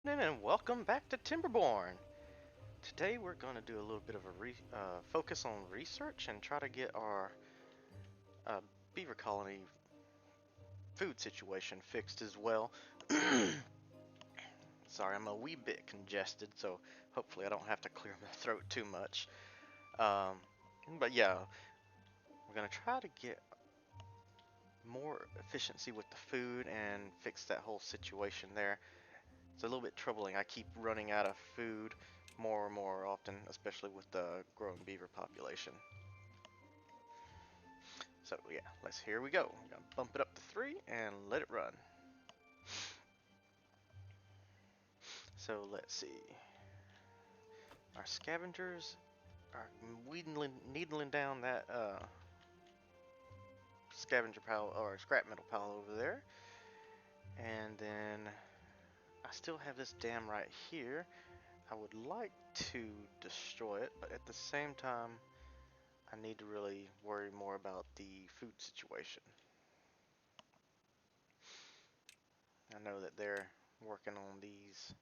evening and welcome back to Timberborn. Today we're going to do a little bit of a focus on research and try to get our uh, beaver colony food situation fixed as well. Sorry, I'm a wee bit congested, so hopefully I don't have to clear my throat too much. Um, but yeah, we're going to try to get more efficiency with the food and fix that whole situation there. It's a little bit troubling. I keep running out of food more and more often, especially with the growing beaver population. So yeah, here we go. I'm gonna bump it up to 3 and let it run. So let's see. Our scavengers are needling down that scavenger pile or scrap metal pile over there. And then I still have this dam right here. I would like to destroy it, but at the same time, I need to really worry more about the food situation. I know that they're working on these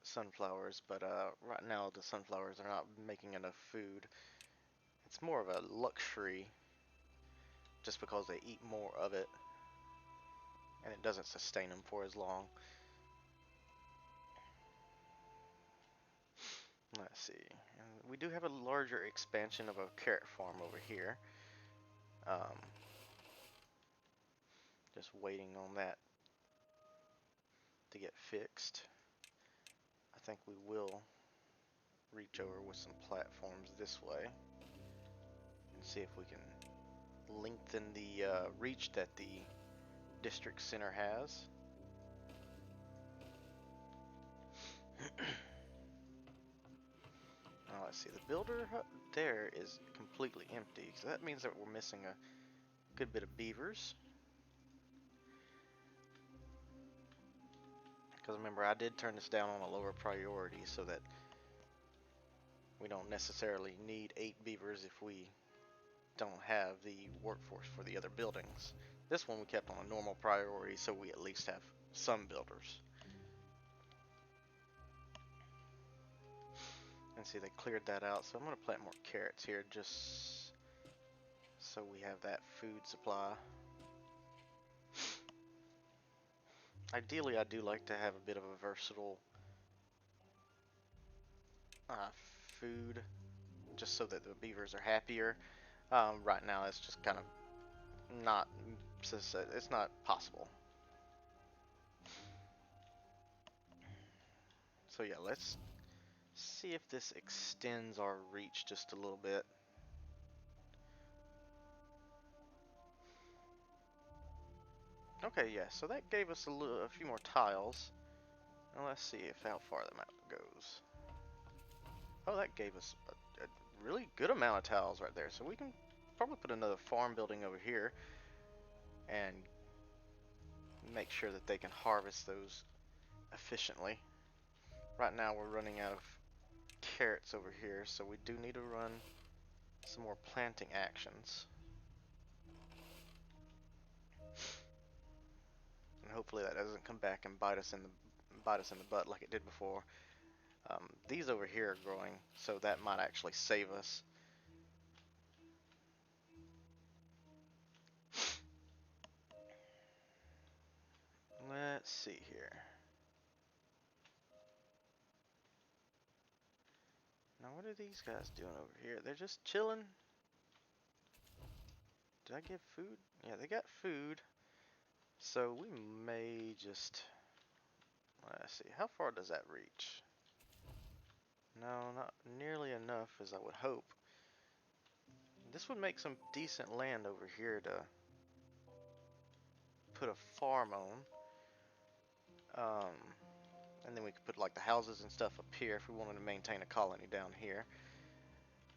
sunflowers, but right now the sunflowers are not making enough food. It's more of a luxury just because they eat more of it and it doesn't sustain them for as long. Let's see. And we do have a larger expansion of a carrot farm over here. Um, just waiting on that to get fixed. I think we will reach over with some platforms this way and see if we can lengthen the reach that the district center has. Now let's see, the builder hut there is completely empty, so that means that we're missing a good bit of beavers. Because remember, I did turn this down on a lower priority so that we don't necessarily need 8 beavers if we don't have the workforce for the other buildings. This one we kept on a normal priority so we at least have some builders. And see, they cleared that out, so I'm going to plant more carrots here just so we have that food supply. Ideally, I do like to have a bit of a versatile food, just so that the beavers are happier. Right now, it's just kind of not, it's not possible. So yeah, let's see if this extends our reach just a little bit. Okay, yeah, so that gave us a few more tiles. Now let's see if how far the map goes. Oh, that gave us a really good amount of tiles right there. So we can probably put another farm building over here and make sure that they can harvest those efficiently. Right now we're running out of carrots over here, so we do need to run some more planting actions. And hopefully that doesn't come back and bite us in the butt like it did before. These over here are growing, so that might actually save us. Let's see here. Now what are these guys doing over here? They're just chilling. Did I give food? Yeah, they got food. So we may just, let's see, how far does that reach? No, not nearly enough as I would hope. This would make some decent land over here to put a farm on. And then we could put like the houses and stuff up here if we wanted to maintain a colony down here.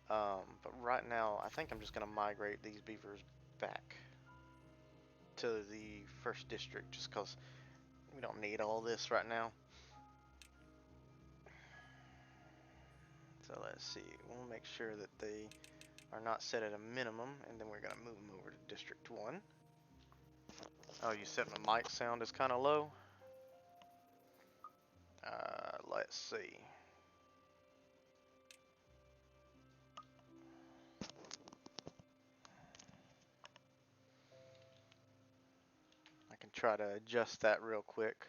But right now, I think I'm just going to migrate these beavers back to the first district just because we don't need all this right now. So let's see, we'll make sure that they are not set at a minimum, and then we're going to move them over to District 1. Oh, you said my mic sound is kind of low? Let's see. I can try to adjust that real quick.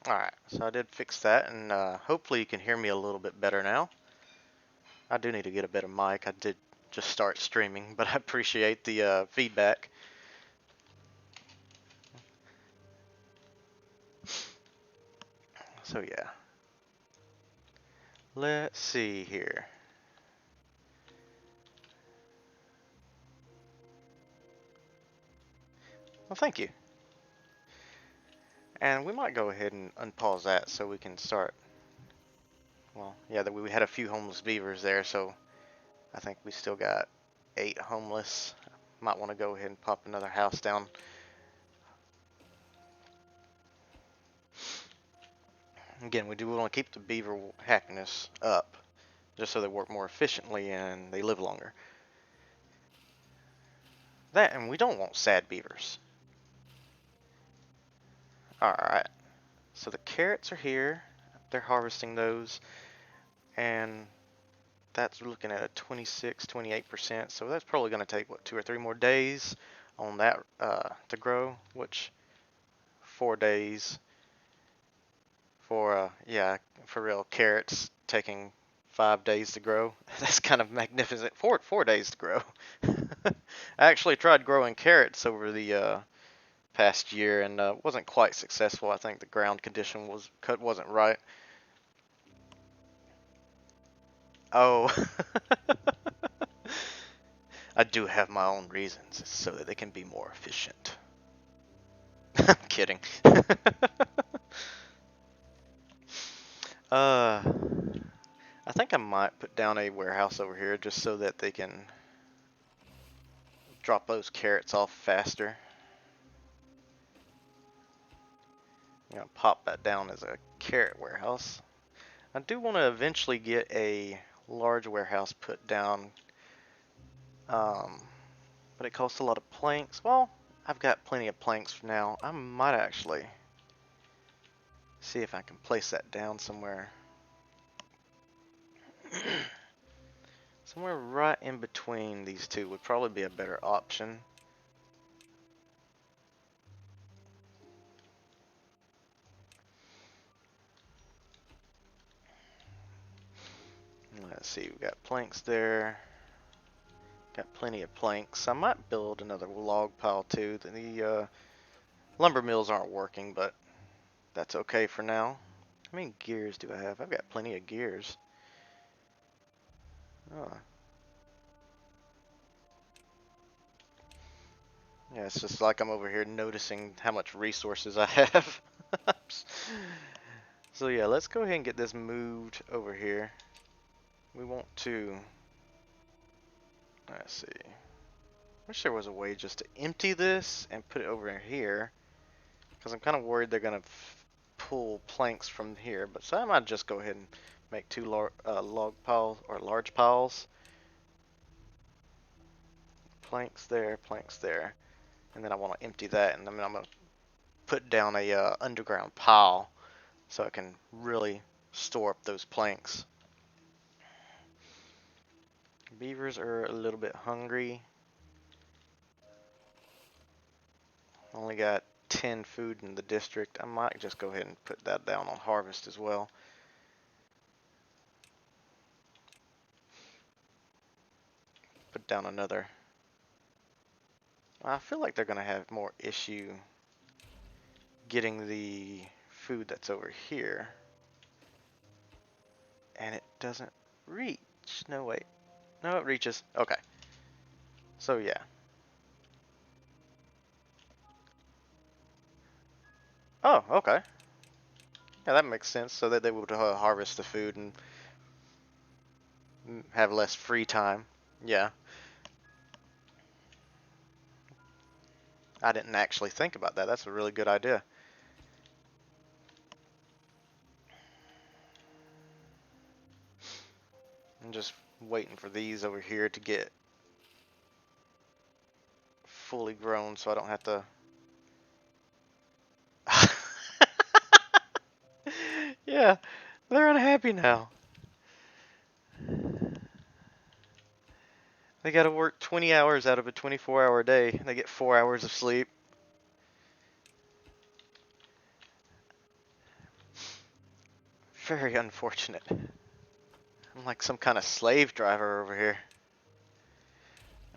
Alright, so I did fix that, and hopefully you can hear me a little bit better now. I do need to get a better mic. I did just start streaming, but I appreciate the feedback. So yeah. Let's see here. Well, thank you. And we might go ahead and unpause that so we can start. Well, yeah, we had a few homeless beavers there, so I think we still got 8 homeless. Might want to go ahead and pop another house down. Again, we do want to keep the beaver happiness up, just so they work more efficiently and they live longer. That, and we don't want sad beavers. Alright, so the carrots are here. They're harvesting those, and that's looking at a 26-28%, so that's probably going to take, what, 2 or 3 more days on that to grow, which 4 days for, yeah, for real, carrots taking 5 days to grow. That's kind of magnificent. 4 days to grow. I actually tried growing carrots over the past year and wasn't quite successful. I think the ground condition wasn't right. Oh, I do have my own reasons so that they can be more efficient. I'm kidding. I think I might put down a warehouse over here just so that they can drop those carrots off faster. I'm gonna pop that down as a carrot warehouse. I do want to eventually get a large warehouse put down, but it costs a lot of planks. Well, I've got plenty of planks for now. I might actually see if I can place that down somewhere. Somewhere right in between these two would probably be a better option. Let's see, we've got planks there. Got plenty of planks. I might build another log pile too. The lumber mills aren't working, but that's okay for now. How many gears do I have? I've got plenty of gears. Oh. Yeah, it's just like I'm over here noticing how much resources I have. So yeah, let's go ahead and get this moved over here. We want to, let's see. Wish there was a way just to empty this and put it over here, because I'm kind of worried they're gonna pull planks from here. But so I might just go ahead and make 2 log piles or large piles. Planks there, and then I want to empty that, and then I'm gonna put down a underground pile so I can really store up those planks. Beavers are a little bit hungry. Only got 10 food in the district. I might just go ahead and put that down on harvest as well. Put down another. I feel like they're going to have more issue getting the food that's over here. And it doesn't reach. No, wait. No, it reaches. Okay. So, yeah. Oh, okay. Yeah, that makes sense. So that they would harvest the food and have less free time. Yeah. I didn't actually think about that. That's a really good idea. I'm just waiting for these over here to get fully grown so I don't have to... Yeah, they're unhappy now. They gotta work 20 hours out of a 24-hour day. They get 4 hours of sleep. Very unfortunate. I'm like some kind of slave driver over here.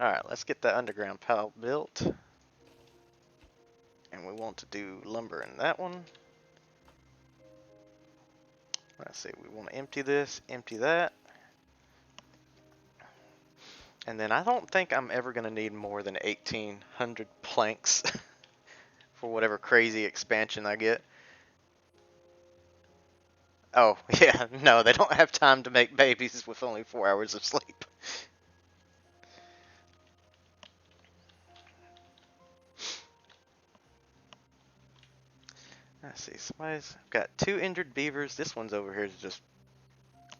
Alright, let's get that underground pile built. And we want to do lumber in that one. Let's see, we want to empty this, empty that. And then I don't think I'm ever going to need more than 1,800 planks for whatever crazy expansion I get. Oh, yeah, no, they don't have time to make babies with only 4 hours of sleep. Let's see, somebody's got 2 injured beavers. This one's over here is just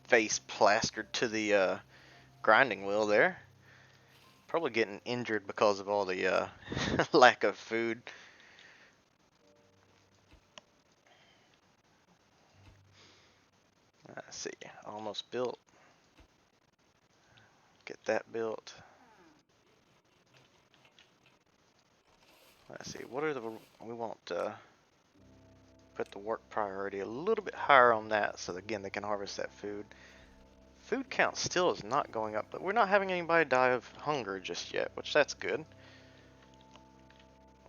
face plastered to the grinding wheel there. Probably getting injured because of all the lack of food. Let's see, almost built. Get that built. Let's see, what are the, we want put the work priority a little bit higher on that so that, again, they can harvest that food. Food count still is not going up, but we're not having anybody die of hunger just yet, which that's good.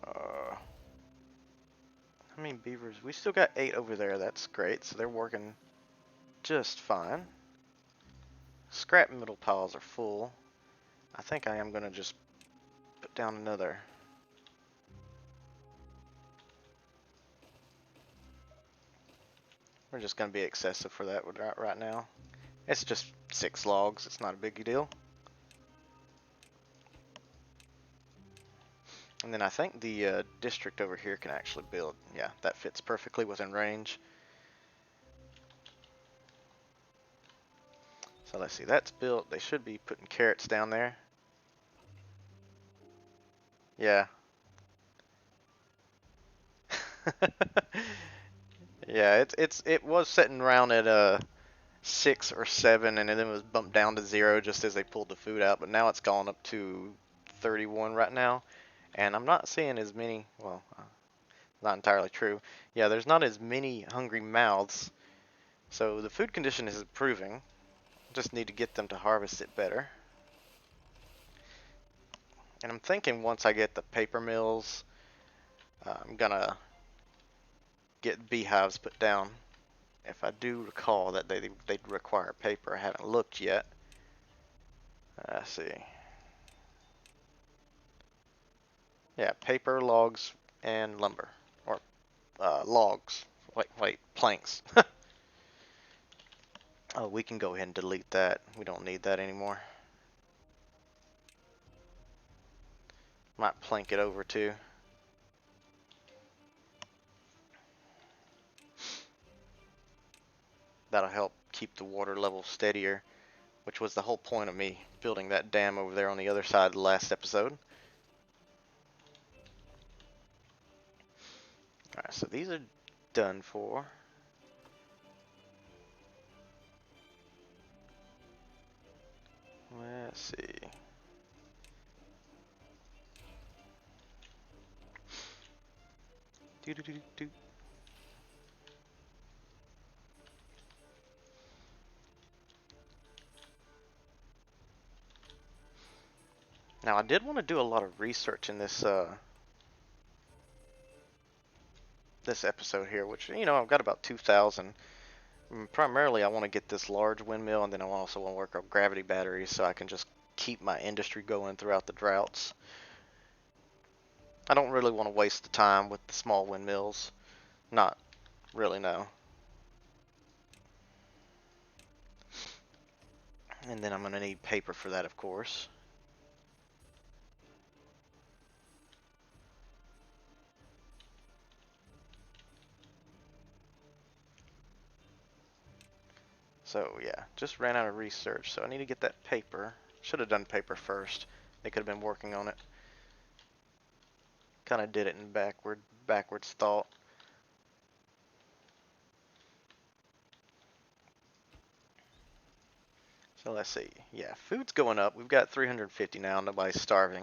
How many beavers? We still got 8 over there, that's great, so they're working just fine. Scrap middle piles are full. I think I am going to just put down another. We're just going to be excessive for that right now. It's just 6 logs, it's not a big deal. And then I think the district over here can actually build. Yeah, that fits perfectly within range. So let's see, that's built. They should be putting carrots down there. Yeah. Yeah, it was sitting around at 6 or 7, and then it was bumped down to 0 just as they pulled the food out. But now it's gone up to 31 right now, and I'm not seeing as many. Well, not entirely true. Yeah, there's not as many hungry mouths, so the food condition is improving. Just need to get them to harvest it better. And I'm thinking once I get the paper mills, I'm gonna get beehives put down. If I do recall that they'd require paper, I haven't looked yet. Let's see. Yeah, paper, logs, and lumber. Or logs. Wait, planks. Oh, we can go ahead and delete that. We don't need that anymore. Might plank it over too. That'll help keep the water level steadier, which was the whole point of me building that dam over there on the other side of the last episode. Alright, so these are done for. Let's see. Do do do do. Now I did want to do a lot of research in this this episode here, which, you know, I've got about 2,000. Primarily I want to get this large windmill, and then I also want to work on gravity batteries so I can just keep my industry going throughout the droughts. I don't really want to waste the time with the small windmills. Not really, no. And then I'm going to need paper for that, of course. So yeah, just ran out of research, so I need to get that paper. Should have done paper first. They could have been working on it. Kind of did it in backwards thought. So let's see. Yeah, food's going up. We've got 350 now. Nobody's starving.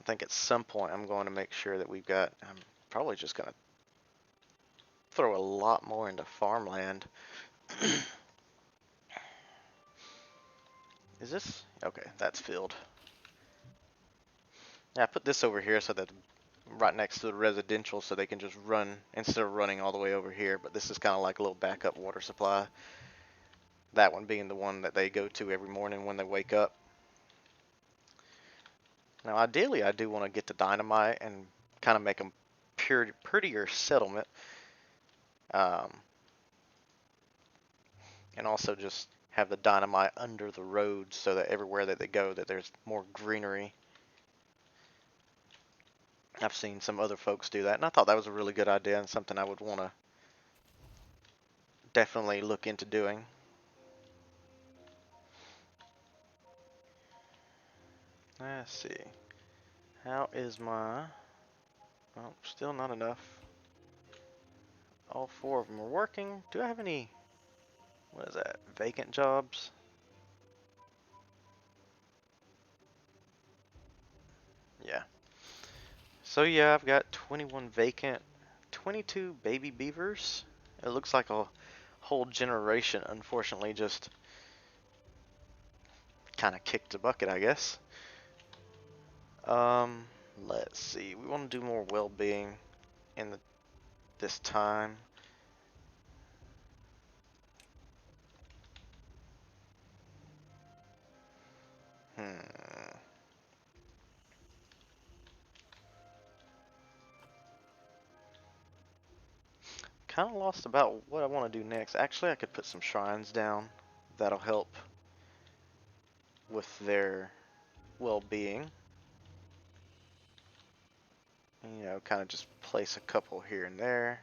I think at some point I'm going to make sure that we've got. I'm probably just going to throw a lot more into farmland. Is this? Okay, that's filled. Yeah, I put this over here so that right next to the residential so they can just run instead of running all the way over here. But this is kind of like a little backup water supply. That one being the one that they go to every morning when they wake up. Now, ideally, I do want to get the dynamite and kind of make a prettier settlement. And also just have the dynamite under the roads so that everywhere that they go that there's more greenery. I've seen some other folks do that, and I thought that was a really good idea and something I would want to definitely look into doing. Let's see. How is my... Oh, still not enough. All 4 of them are working. Do I have any... What is that? Vacant jobs? Yeah. So yeah, I've got 21 vacant, 22 baby beavers. It looks like a whole generation, unfortunately, just kind of kicked the bucket, I guess. Um, let's see. We want to do more well-being in this time. Kind of lost about what I want to do next. Actually, I could put some shrines down. That'll help with their well-being. You know, kind of just place a couple here and there.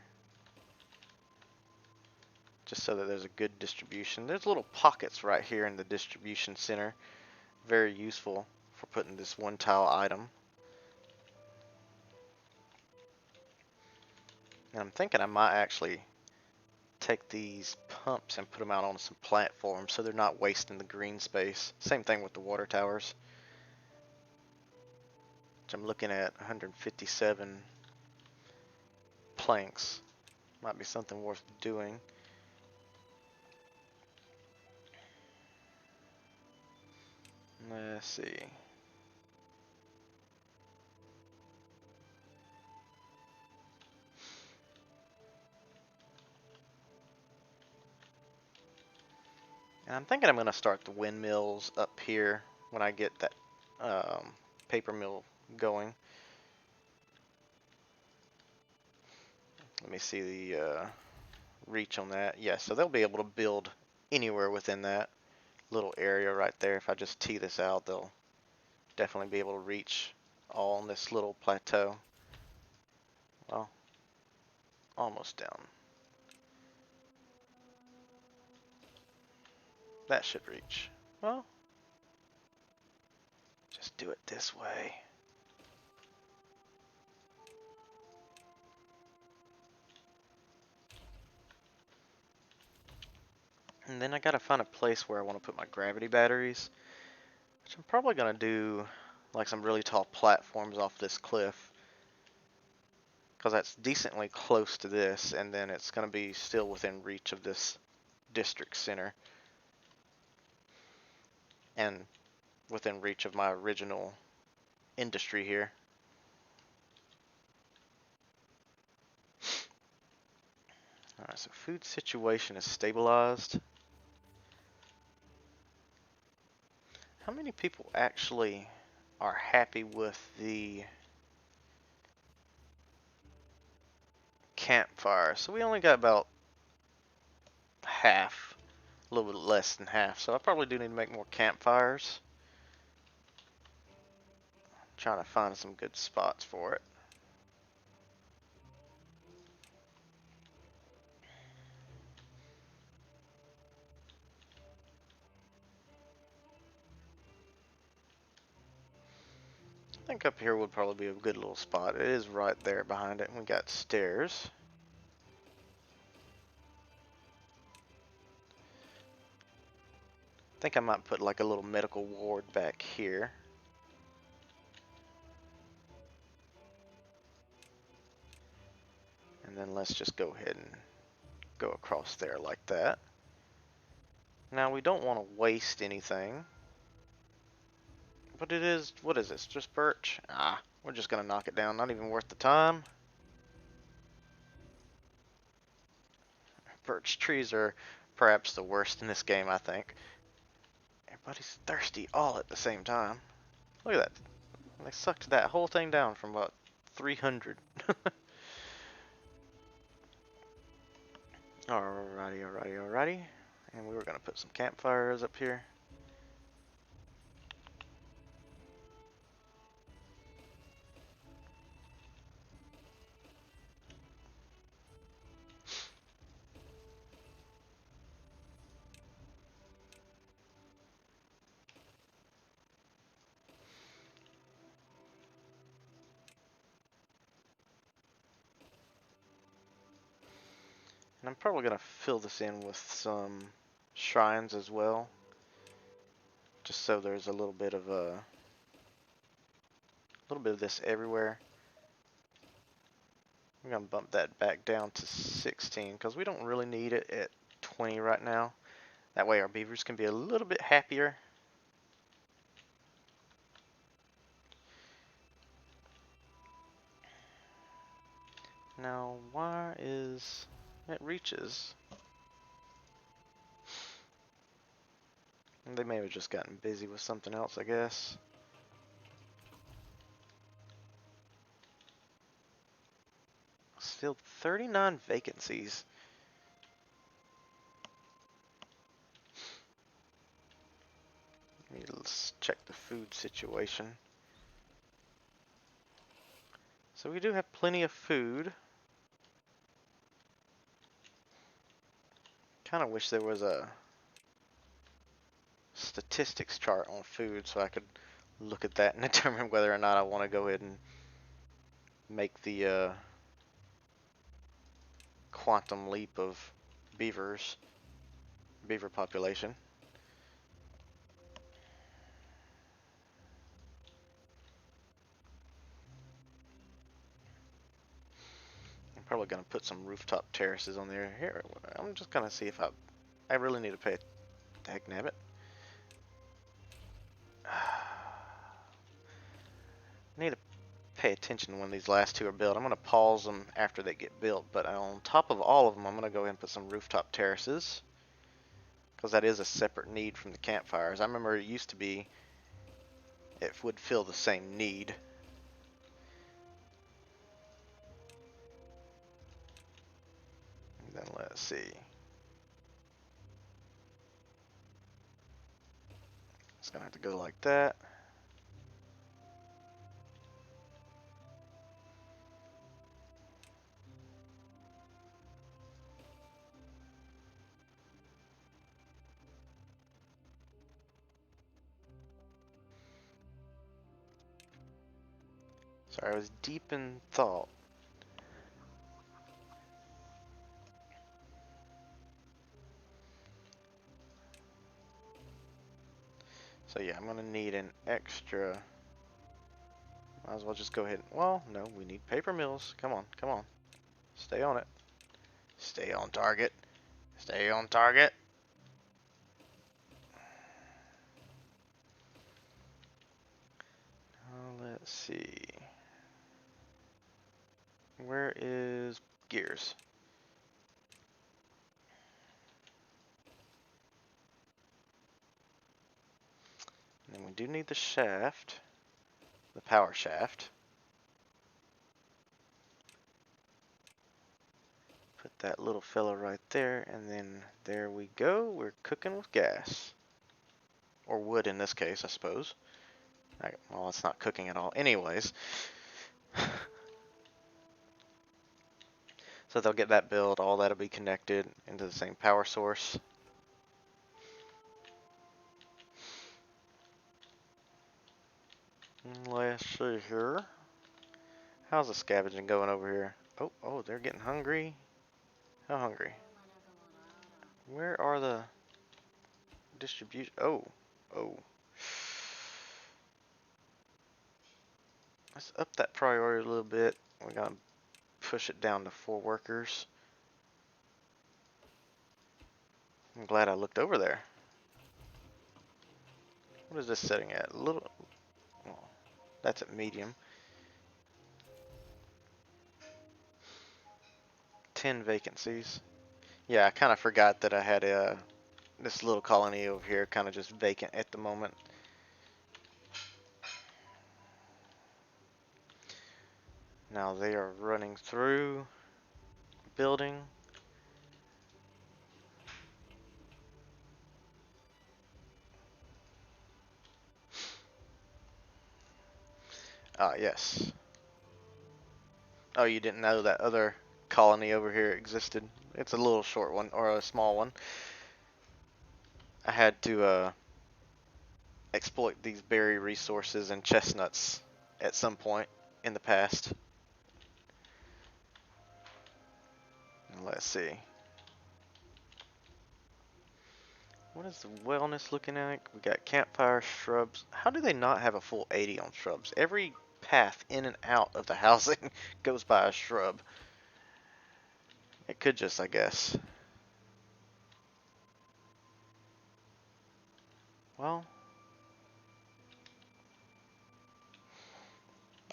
Just so that there's a good distribution. There's little pockets right here in the distribution center. Very useful for putting this one tile item. And I'm thinking I might actually take these pumps and put them out on some platforms so they're not wasting the green space. Same thing with the water towers. Which I'm looking at 157 planks. Might be something worth doing. Let's see. And I'm thinking I'm going to start the windmills up here when I get that paper mill going. Let me see the reach on that. Yeah, so they'll be able to build anywhere within that little area right there. If I just tee this out, they'll definitely be able to reach all on this little plateau. Well, almost down. That should reach. Well, just do it this way. And then I gotta find a place where I want to put my gravity batteries, which I'm probably gonna do like some really tall platforms off this cliff, because that's decently close to this, and then it's gonna be still within reach of this district center, and within reach of my original industry here. Alright, so food situation is stabilized. How many people actually are happy with the campfire? So we only got about half, a little bit less than half. So I probably do need to make more campfires. Trying to find some good spots for it. think up here would probably be a good little spot. It is right there behind it. We got stairs. I think I might put like a little medical ward back here. And then let's just go ahead and go across there like that. Now we don't want to waste anything. But it is, what is this, just birch? Ah, we're just gonna knock it down, not even worth the time. Birch trees are perhaps the worst in this game, I think. Everybody's thirsty all at the same time. Look at that. They sucked that whole thing down from about 300. Alrighty. And we were gonna put some campfires up here. And I'm probably gonna fill this in with some shrines as well. Just so there's a little bit of this everywhere. I'm gonna bump that back down to 16 because we don't really need it at 20 right now. That way our beavers can be a little bit happier. Now, why is it reaches? They may have just gotten busy with something else, I guess. Still 39 vacancies. Let's check the food situation. So we do have plenty of food. Kind of wish there was a statistics chart on food so I could look at that and determine whether or not I want to go ahead and make the quantum leap of beaver population. I'm probably going to put some rooftop terraces on there. Here, I'm just going to see if I really need to pay dagnabbit. Need to pay attention when these last two are built. I'm going to pause them after they get built, but on top of all of them, I'm going to go ahead and put some rooftop terraces because that is a separate need from the campfires. I remember it used to be it would fill the same need. And then let's see. It's going to have to go like that. Sorry, I was deep in thought. So yeah, I'm going to need an extra. Might as well just go ahead. Well, no, we need paper mills. Come on. Stay on it. Stay on target. Stay on target. Let's see. Where is gears? And then we do need the shaft. The power shaft. Put that little fella right there, and then there we go. We're cooking with gas. Or wood in this case, I suppose. Well, it's not cooking at all. Anyways. So they'll get that built, all that'll be connected into the same power source. Let's see here. How's the scavenging going over here? Oh, they're getting hungry. How hungry? Where are the distribution? Oh. Let's up that priority a little bit. We're gonna push it down to 4 workers. I'm glad I looked over there. What is this setting at? A little. Oh, that's at medium. 10 vacancies. Yeah, I kind of forgot that I had this little colony over here kind of just vacant at the moment. Now they are running through, building. Ah, yes. Oh, you didn't know that other colony over here existed? It's a little short one, or a small one. I had to exploit these berry resources and chestnuts at some point in the past. Let's see. What is the wellness looking like? We got campfire, shrubs. How do they not have a full 80 on shrubs? Every path in and out of the housing goes by a shrub. It could just, I guess. Well,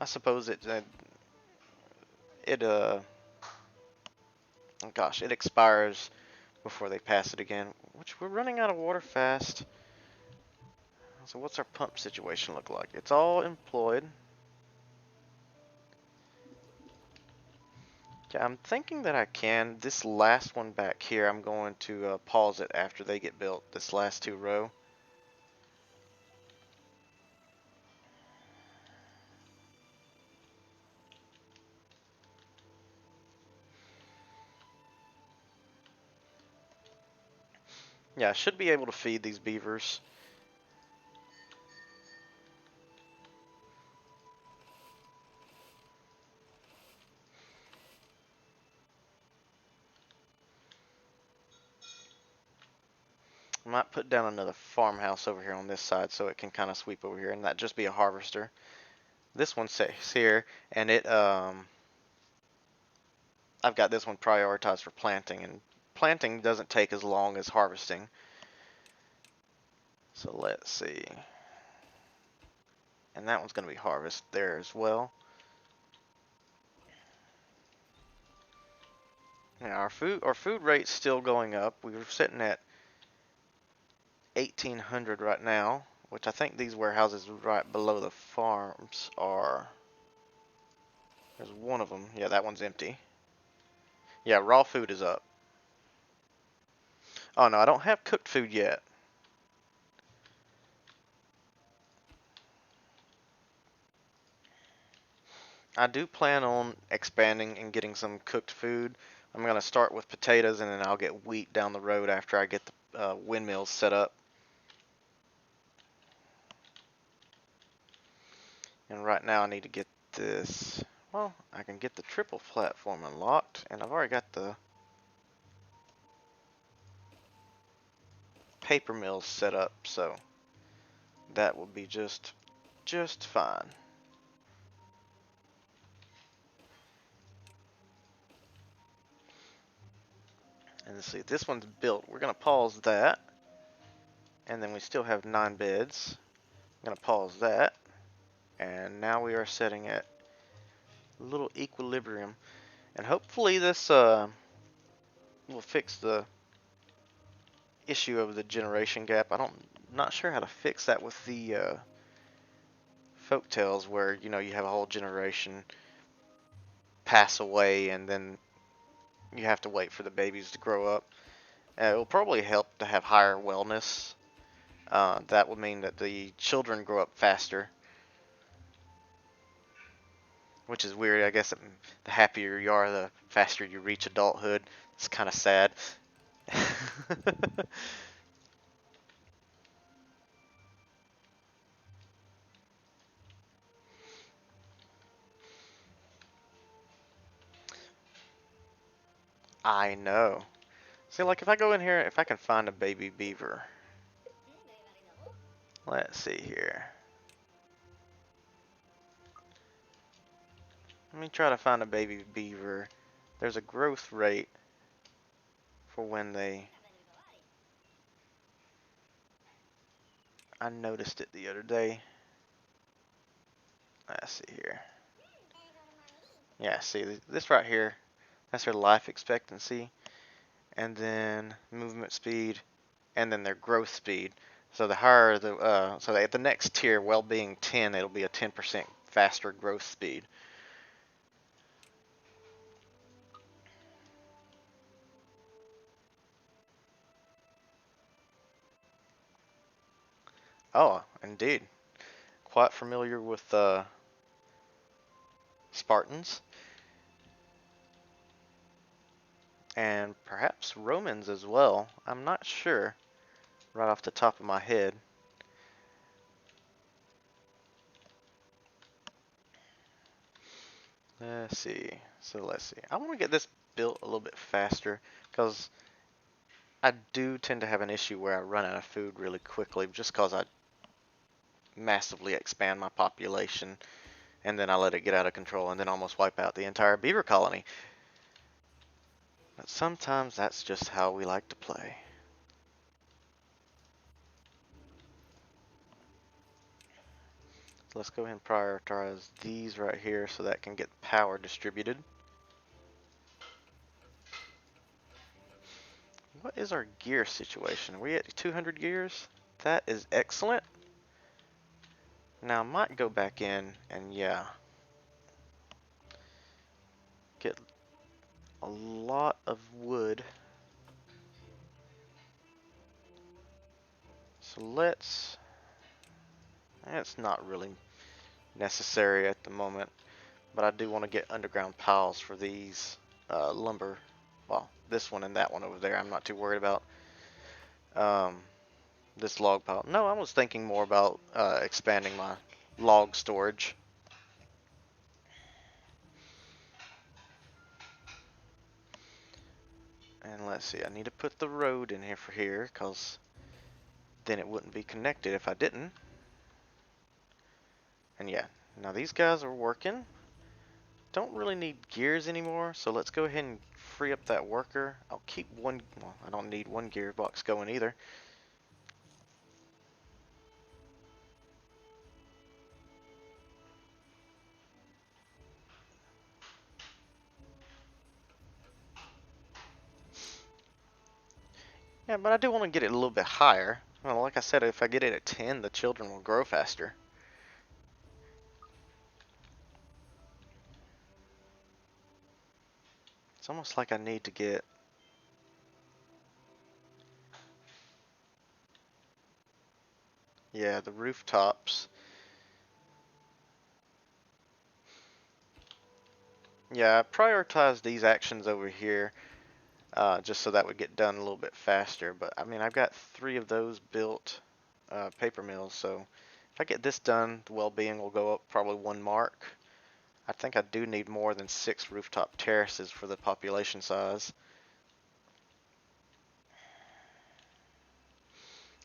I suppose it gosh, it expires before they pass it again. Which we're running out of water fast. So what's our pump situation look like? It's all employed. Yeah, I'm thinking that I can. This last one back here, I'm going to pause it after they get built. This last 2 row. Yeah, I should be able to feed these beavers. I might put down another farmhouse over here on this side so it can kind of sweep over here and not just be a harvester. This one says here, and I've got this one prioritized for planting, and planting doesn't take as long as harvesting. So let's see. And that one's going to be harvest there as well. Now our food rate's still going up. We were sitting at 1,800 right now, which I think these warehouses right below the farms are. There's one of them. Yeah, that one's empty. Yeah, raw food is up. Oh no, I don't have cooked food yet. I do plan on expanding and getting some cooked food. I'm going to start with potatoes and then I'll get wheat down the road after I get the windmills set up. And right now I need to get this. Well, I can get the triple platform unlocked, and I've already got the paper mills set up, so that will be just fine. And let's see, this one's built. We're gonna pause that, and then we still have 9 beds. I'm gonna pause that, and now we are setting at a little equilibrium, and hopefully this will fix the issue of the generation gap. Not sure how to fix that with the folk tales where you have a whole generation pass away and then you have to wait for the babies to grow up. It will probably help to have higher wellness. That would mean that the children grow up faster, which is weird. I guess the happier you are, the faster you reach adulthood. It's kind of sad. I know. See, like if I go in here, if I can find a baby beaver. Let's see here. Let me try to find a baby beaver. There's a growth rate for when they... I noticed it the other day. Let's see here. Yeah, see, this right here, that's their life expectancy. And then movement speed, and then their growth speed. So the higher so at the next tier, well-being 10, it'll be a 10% faster growth speed. Oh, indeed. Quite familiar with Spartans, and perhaps Romans as well. I'm not sure right off the top of my head. Let's see. So let's see. I want to get this built a little bit faster because I do tend to have an issue where I run out of food really quickly just because I massively expand my population and then I let it get out of control and then almost wipe out the entire beaver colony. But sometimes that's just how we like to play. So let's go ahead and prioritize these right here so that can get power distributed. What is our gear situation? Are we at 200 gears? That is excellent. Now I might go back in and yeah, get a lot of wood. So it's not really necessary at the moment, but I do want to get underground piles for these lumber. Well, this one and that one over there I'm not too worried about. This log pile. No, I was thinking more about expanding my log storage. And let's see, I need to put the road in here for here, because then it wouldn't be connected if I didn't. And yeah, now these guys are working. Don't really need gears anymore, so let's go ahead and free up that worker. I'll keep one, well, I don't need one gearbox going either. Yeah, but I do want to get it a little bit higher. Well, like I said, if I get it at 10, the children will grow faster. It's almost like I need to get... Yeah, the rooftops. Yeah, I prioritize these actions over here just so that would get done a little bit faster. But I mean, I've got 3 of those built paper mills, so if I get this done, the well-being will go up probably 1 mark. I think I do need more than 6 rooftop terraces for the population size.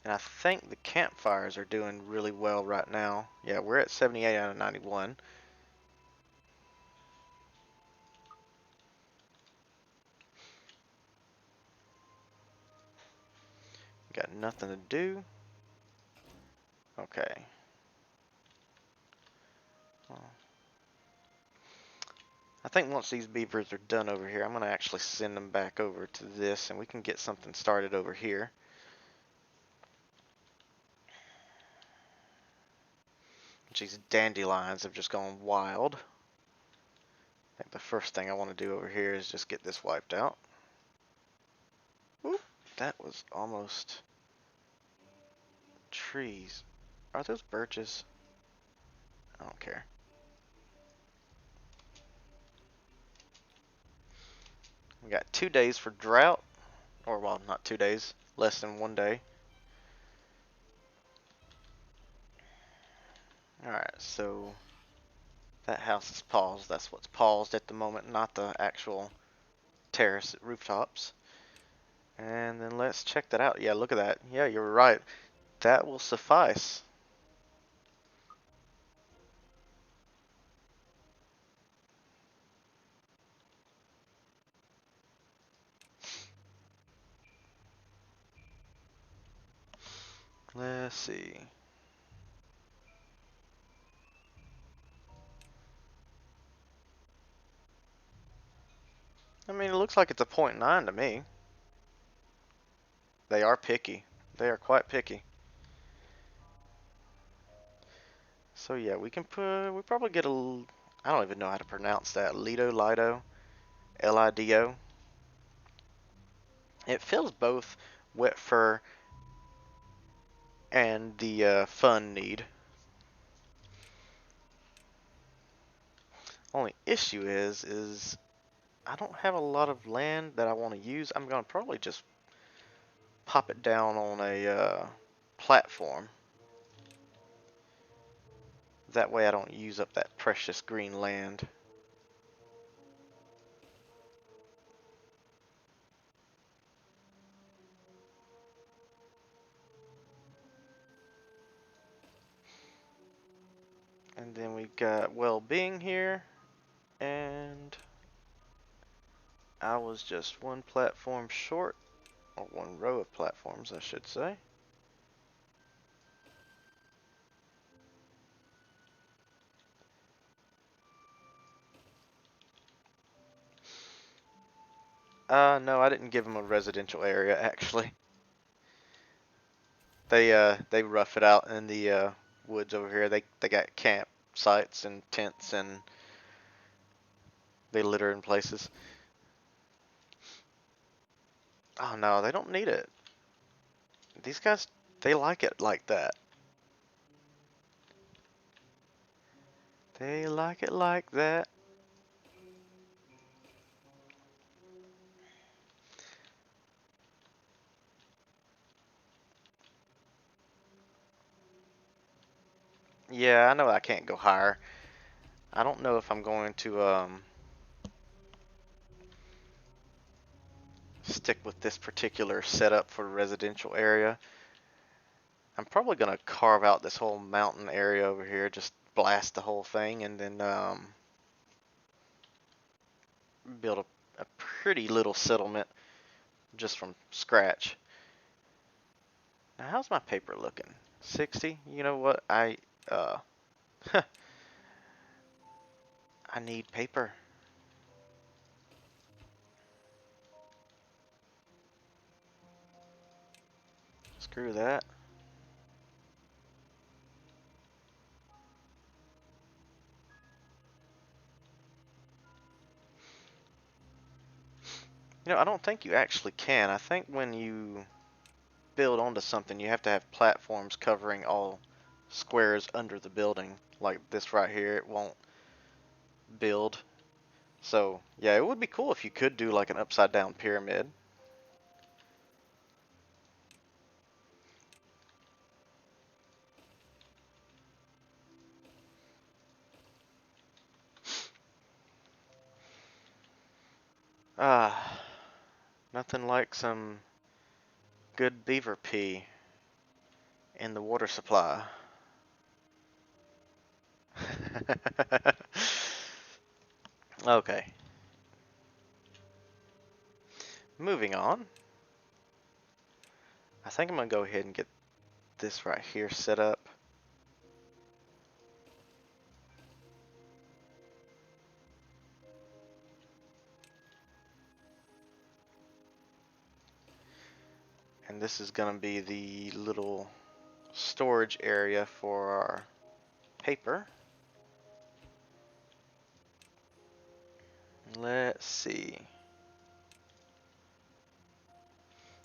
And I think the campfires are doing really well right now. Yeah, we're at 78 out of 91. Got nothing to do. Okay. Well, I think once these beavers are done over here, I'm going to actually send them back over to this and we can get something started over here. These dandelions have just gone wild. I think the first thing I want to do over here is just get this wiped out. Oop, that was almost trees. Are those birches? I don't care. We got 2 days for drought. Or, well, not 2 days. Less than 1 day. Alright, so that house is paused. That's what's paused at the moment, not the actual terrace rooftops. And then let's check that out. Yeah, look at that. Yeah, you're right. That will suffice. Let's see. I mean, it looks like it's a .9 to me. They are picky. They are quite picky. So yeah, we can put, we probably get a, I don't even know how to pronounce that. Lido, Lido. It fills both wet fur and the fun need. Only issue is I don't have a lot of land that I want to use. I'm gonna probably just pop it down on a platform. That way I don't use up that precious green land. And then we got well-being here, and I was just one platform short, or one row of platforms I should say. No, I didn't give them a residential area actually. They rough it out in the woods over here. They got campsites and tents and they litter in places. Oh no, they don't need it. These guys, they like it like that. They like it like that. Yeah, I know I can't go higher. I don't know if I'm going to stick with this particular setup for the residential area. I'm probably going to carve out this whole mountain area over here, just blast the whole thing, and then build a pretty little settlement just from scratch. Now, how's my paper looking? 60? You know what? Uh, I need paper. Screw that. You know, I don't think you actually can. I think when you build onto something, you have to have platforms covering all squares under the building. Like this right here, it won't build. So, yeah, it would be cool if you could do like an upside down pyramid. Ah, nothing like some good beaver pee in the water supply. Okay, moving on. I think I'm gonna go ahead and get this right here set up. And this is gonna be the little storage area for our paper. Let's see.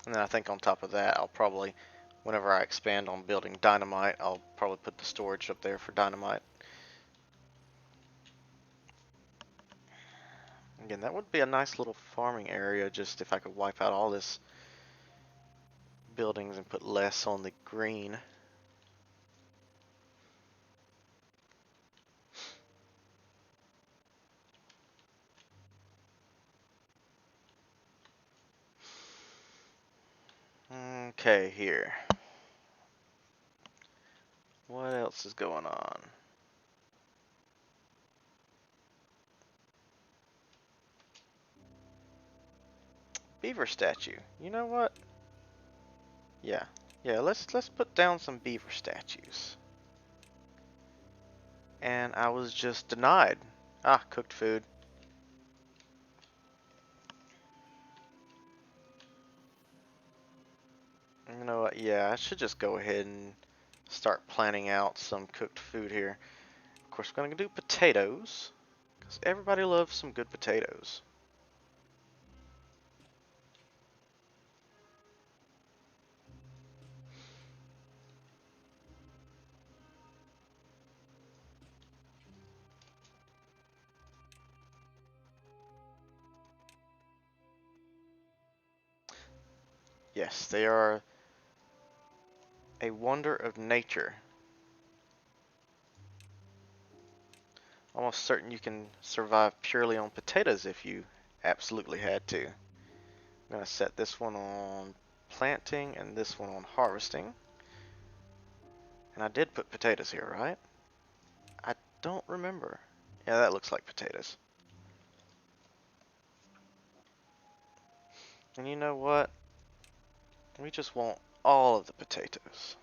And then I think on top of that, I'll probably, whenever I expand on building dynamite, I'll probably put the storage up there for dynamite. Again, that would be a nice little farming area, just if I could wipe out all this buildings and put less on the green. Okay, here. What else is going on? Beaver statue. You know what? Yeah. Yeah, let's put down some beaver statues. And I was just denied. Ah, cooked food. You know what? Yeah, I should just go ahead and start planning out some cooked food here. Of course, we're going to do potatoes, because everybody loves some good potatoes. Yes, they are a wonder of nature. Almost certain you can survive purely on potatoes if you absolutely had to. I'm going to set this one on planting and this one on harvesting. And I did put potatoes here, right? I don't remember. Yeah, that looks like potatoes. And you know what? We just want all of the potatoes.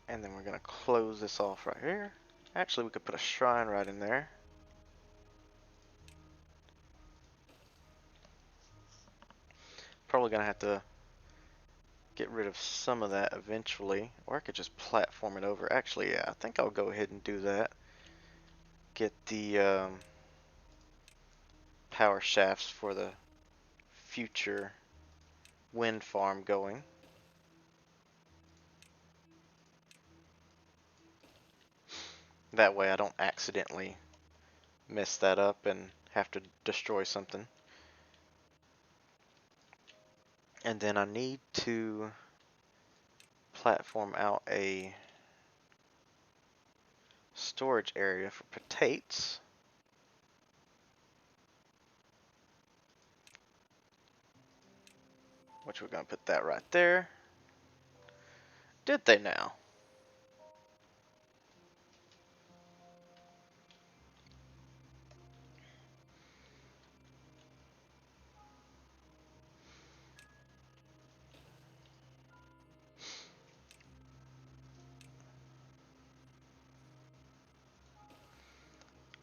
And then we're going to close this off right here. Actually, we could put a shrine right in there. Probably going to have to get rid of some of that eventually. Or I could just platform it over. Actually, yeah, I think I'll go ahead and do that. Get the power shafts for the future wind farm going. That way I don't accidentally mess that up and have to destroy something. And then I need to platform out a storage area for potatoes. Which we're going to put that right there. Did they now?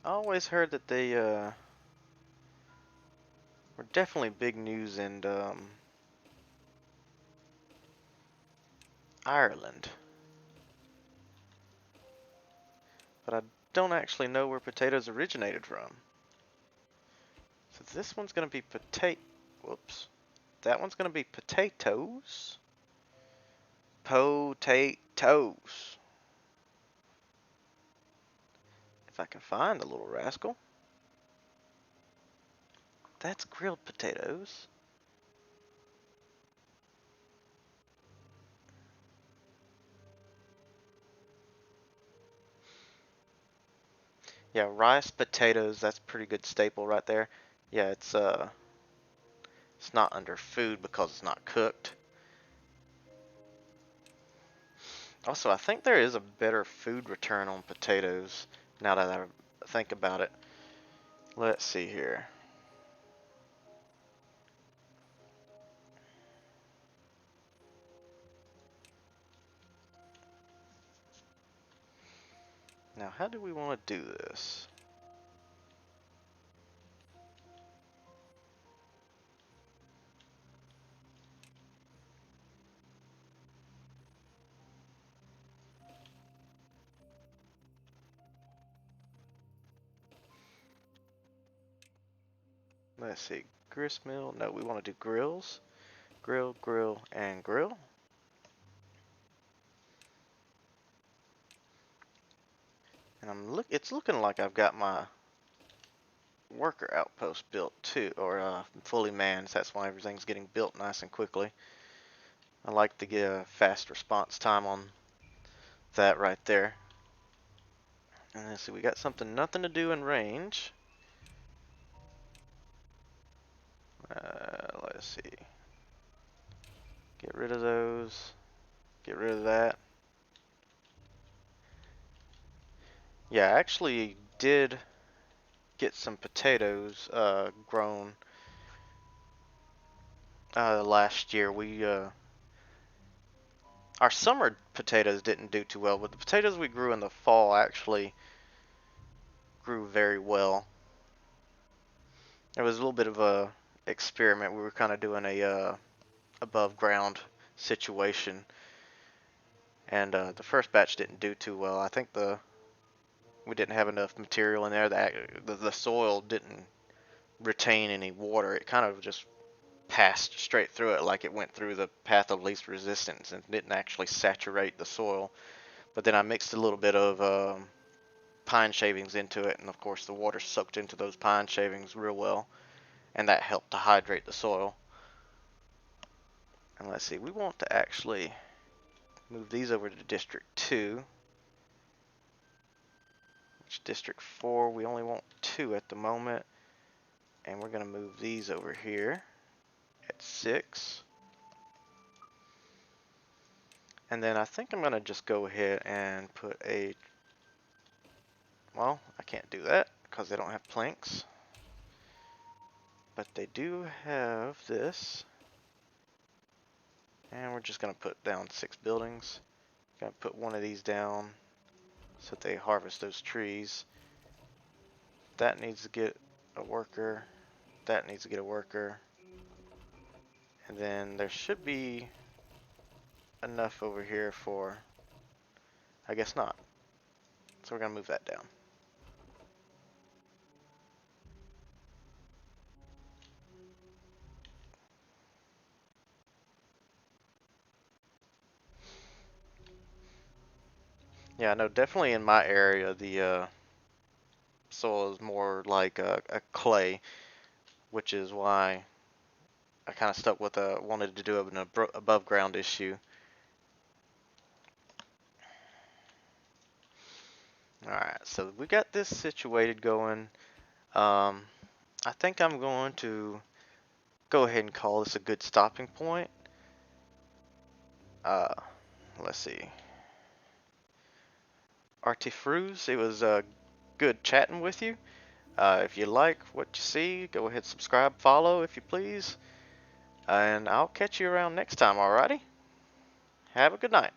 I always heard that they were definitely big news in Ireland. But I don't actually know where potatoes originated from. So this one's going to be whoops. That one's going to be potatoes. Potatoes. If I can find the little rascal. That's grilled potatoes. Yeah, rice, potatoes, that's a pretty good staple right there. Yeah, it's not under food because it's not cooked. Also, I think there is a better food return on potatoes now that I think about it. Let's see here. Now, how do we want to do this? Let's see. Grist mill. No, we want to do grills. Grill, grill, and grill. And it's looking like I've got my worker outpost built too, or fully manned. So that's why everything's getting built nice and quickly. I like the fast response time on that right there. And let's see, we got something nothing to do in range. Let's see. Get rid of those. Get rid of that. Yeah, I actually did get some potatoes grown last year. Our summer potatoes didn't do too well, but the potatoes we grew in the fall actually grew very well. It was a little bit of a experiment. We were kind of doing a above ground situation, and the first batch didn't do too well. I think we didn't have enough material in there. The soil didn't retain any water. It kind of just passed straight through it like it went through the path of least resistance and didn't actually saturate the soil. But then I mixed a little bit of pine shavings into it, and of course the water soaked into those pine shavings real well, and that helped to hydrate the soil. And let's see, we want to actually move these over to District 2. Which District 4, we only want 2 at the moment. And we're going to move these over here at 6. And then I think I'm going to just go ahead and put a... Well, I can't do that because they don't have planks. But they do have this. And we're just going to put down 6 buildings. Going to put one of these down so that they harvest those trees. That needs to get a worker. That needs to get a worker. And then there should be enough over here for... I guess not. So we're going to move that down. Yeah, no, definitely in my area, the soil is more like a clay, which is why I kind of stuck with wanted to do an above ground issue. Alright, so we got this situated going. I think I'm going to go ahead and call this a good stopping point. Let's see. Artifruz, it was good chatting with you. If you like what you see, go ahead, subscribe, follow if you please. And I'll catch you around next time, alrighty? Have a good night.